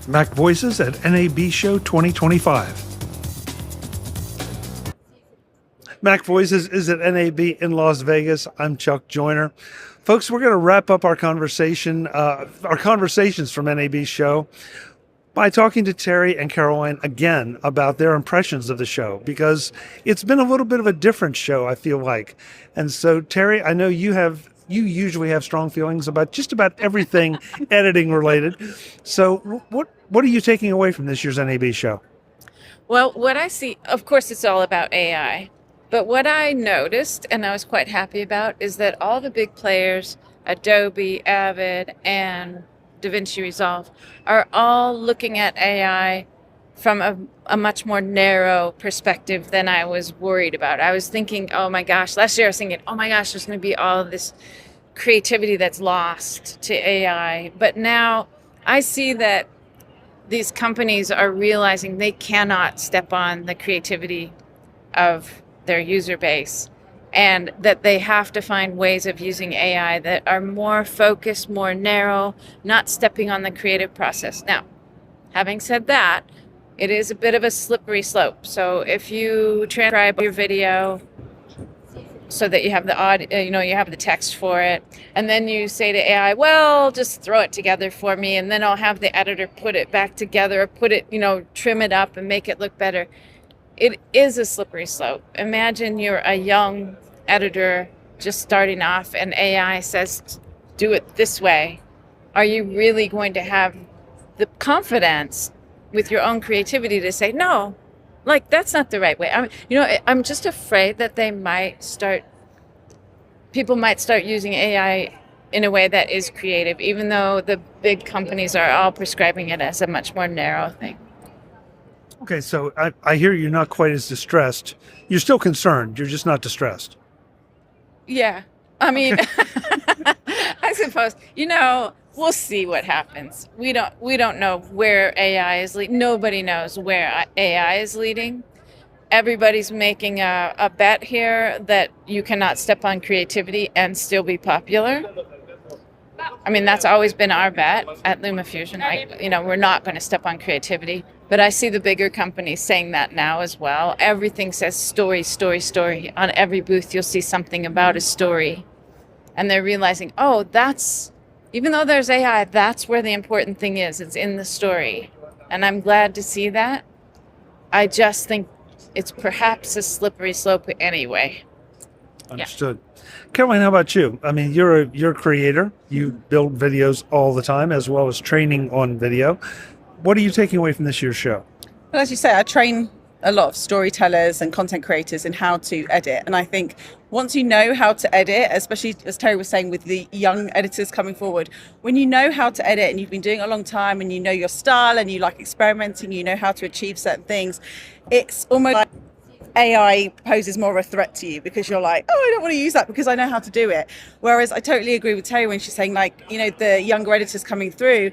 MacVoices at NAB Show 2025. MacVoices is at NAB in Las Vegas. I'm Chuck Joyner. Folks, we're going to wrap up our conversations from NAB Show by talking to Terry and Caroline again about their impressions of the show, because it's been a little bit of a different show, I feel like. And so, Terry, I know you usually have strong feelings about just about everything editing related. So what are you taking away from this year's NAB show? Well, what I see, of course, it's all about AI. But what I noticed, and I was quite happy about, is that all the big players, Adobe, Avid, and DaVinci Resolve, are all looking at AI from a much more narrow perspective than I was worried about. I was thinking, oh my gosh, last year I was thinking, oh my gosh, there's going to be all this creativity that's lost to AI. But now I see that these companies are realizing they cannot step on the creativity of their user base, and that they have to find ways of using AI that are more focused, more narrow, not stepping on the creative process. Now, having said that, it is a bit of a slippery slope. So if you transcribe your video so that you have the audio, you have the text for it, and then you say to AI, well, just throw it together for me, and then I'll have the editor put it back together, put it, trim it up and make it look better. It is a slippery slope. Imagine you're a young editor just starting off and AI says, do it this way. Are you really going to have the confidence with your own creativity to say, no, like that's not the right way? I'm just afraid that people might start using AI in a way that is creative, even though the big companies are all prescribing it as a much more narrow thing. Okay, so I hear you're not quite as distressed. You're still concerned. You're just not distressed. Yeah. I mean, I suppose, we'll see what happens. We don't know where AI is leading. Nobody knows where AI is leading. Everybody's making a bet here that you cannot step on creativity and still be popular. I mean, that's always been our bet at Luma Fusion. We're not going to step on creativity. But I see the bigger companies saying that now as well. Everything says story, story, story. On every booth, you'll see something about a story. And they're realizing, even though there's AI, that's where the important thing is. It's in the story. And I'm glad to see that. I just think it's perhaps a slippery slope anyway. Understood. Yeah. Caroline, how about you? I mean, you're a creator. You build videos all the time, as well as training on video. What are you taking away from this year's show? Well, as you say, I train a lot of storytellers and content creators in how to edit. And I think once you know how to edit, especially as Terry was saying with the young editors coming forward, when you know how to edit and you've been doing it a long time and you know your style and you like experimenting, you know how to achieve certain things, it's almost like AI poses more of a threat to you, because you're like, I don't want to use that because I know how to do it. Whereas I totally agree with Terry when she's saying, the younger editors coming through,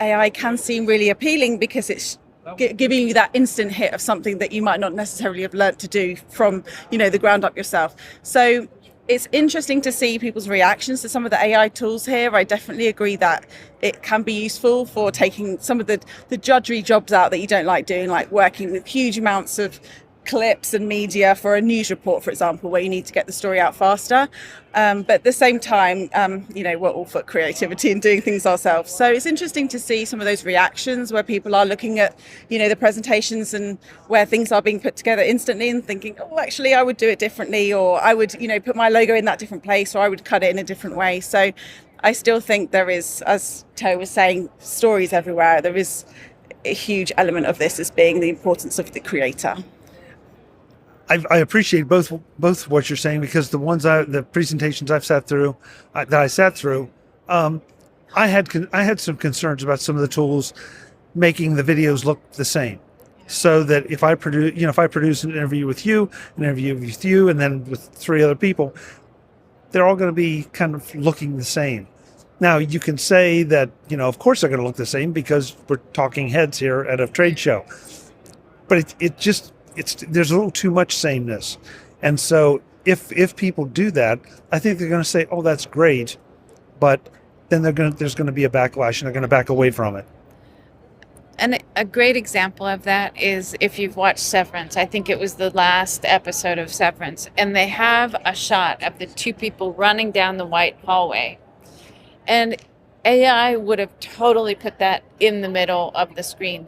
AI can seem really appealing because it's giving you that instant hit of something that you might not necessarily have learnt to do from, the ground up yourself. So it's interesting to see people's reactions to some of the AI tools here. I definitely agree that it can be useful for taking some of the drudgery jobs out that you don't like doing, like working with huge amounts of clips and media for a news report, for example, where you need to get the story out faster. But at the same time, we're all for creativity and doing things ourselves. So it's interesting to see some of those reactions where people are looking at, the presentations and where things are being put together instantly and thinking, actually, I would do it differently, or I would, put my logo in that different place, or I would cut it in a different way. So I still think there is, as Terry was saying, stories everywhere. There is a huge element of this as being the importance of the creator. I appreciate both what you're saying, because the presentations I've sat through, I had some concerns about some of the tools making the videos look the same. So that if I produce an interview with you, and then with 3 other people, they're all going to be kind of looking the same. Now you can say that, of course they're going to look the same because we're talking heads here at a trade show, but there's a little too much sameness. And so if people do that, I think they're going to say, oh, that's great. But then there's going to be a backlash and they're going to back away from it. And a great example of that is if you've watched Severance. I think it was the last episode of Severance. And they have a shot of the two people running down the white hallway. And AI would have totally put that in the middle of the screen.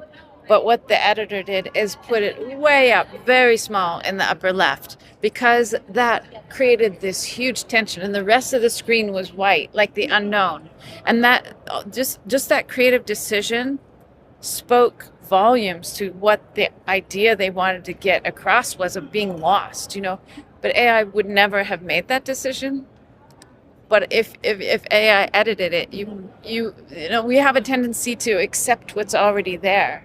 But what the editor did is put it way up, very small in the upper left, because that created this huge tension, and the rest of the screen was white, like the unknown. And that just that creative decision spoke volumes to what the idea they wanted to get across was of being lost, you know. But AI would never have made that decision. But if AI edited it, you know, we have a tendency to accept what's already there.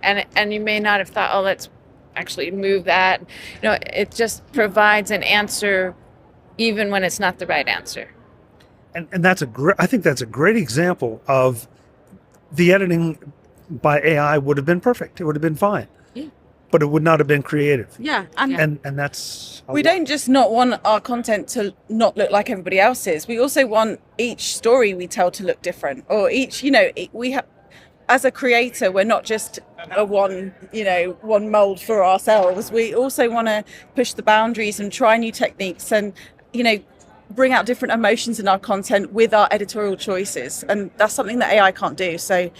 And you may not have thought, oh, let's actually move that. You know, it just provides an answer even when it's not the right answer. And that's I think that's a great example of the editing by AI would have been perfect. It would have been fine. Yeah. But it would not have been creative. Yeah. And that's... We don't just not want our content to not look like everybody else's. We also want each story we tell to look different, or each, you know, we have, as a creator, we're not just a one mold for ourselves. We also want to push the boundaries and try new techniques and, you know, bring out different emotions in our content with our editorial choices. And that's something that AI can't do. So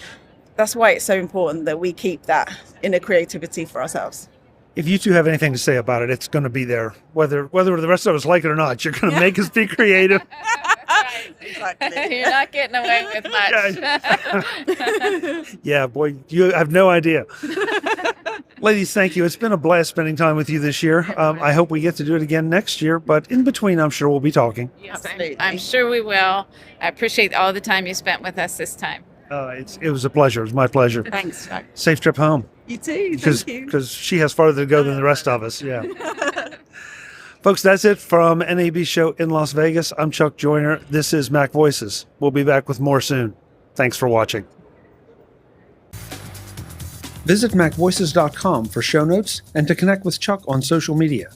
that's why it's so important that we keep that inner creativity for ourselves. If you two have anything to say about it, it's going to be there. Whether the rest of us like it or not, you're going to make us be creative. Exactly. You're not getting away with much. Yeah, boy, you have no idea. Ladies, thank you. It's been a blast spending time with you this year. I hope we get to do it again next year, but in between, I'm sure we'll be talking. Yes, Absolutely. I'm sure we will. I appreciate all the time you spent with us this time. It was a pleasure. It was my pleasure. Thanks, Chuck. Safe trip home. You too. Thank you. Because she has farther to go than the rest of us. Yeah. Folks, that's it from NAB Show in Las Vegas. I'm Chuck Joyner. This is MacVoices. We'll be back with more soon. Thanks for watching. Visit MacVoices.com for show notes and to connect with Chuck on social media.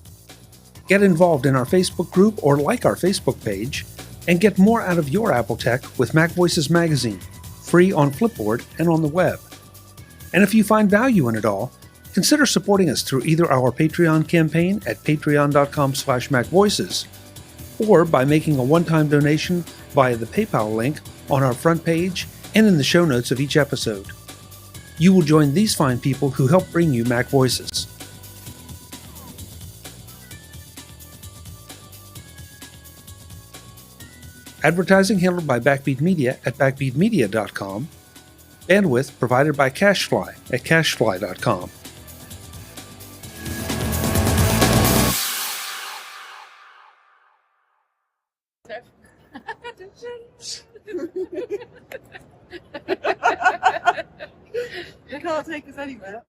Get involved in our Facebook group or like our Facebook page, and get more out of your Apple tech with MacVoices Magazine, free on Flipboard and on the web. And if you find value in it all, consider supporting us through either our Patreon campaign at patreon.com/MacVoices or by making a one-time donation via the PayPal link on our front page and in the show notes of each episode. You will join these fine people who help bring you MacVoices. Advertising handled by Backbeat Media at backbeatmedia.com. Bandwidth provided by Cashfly at cashfly.com. You can't take us anywhere.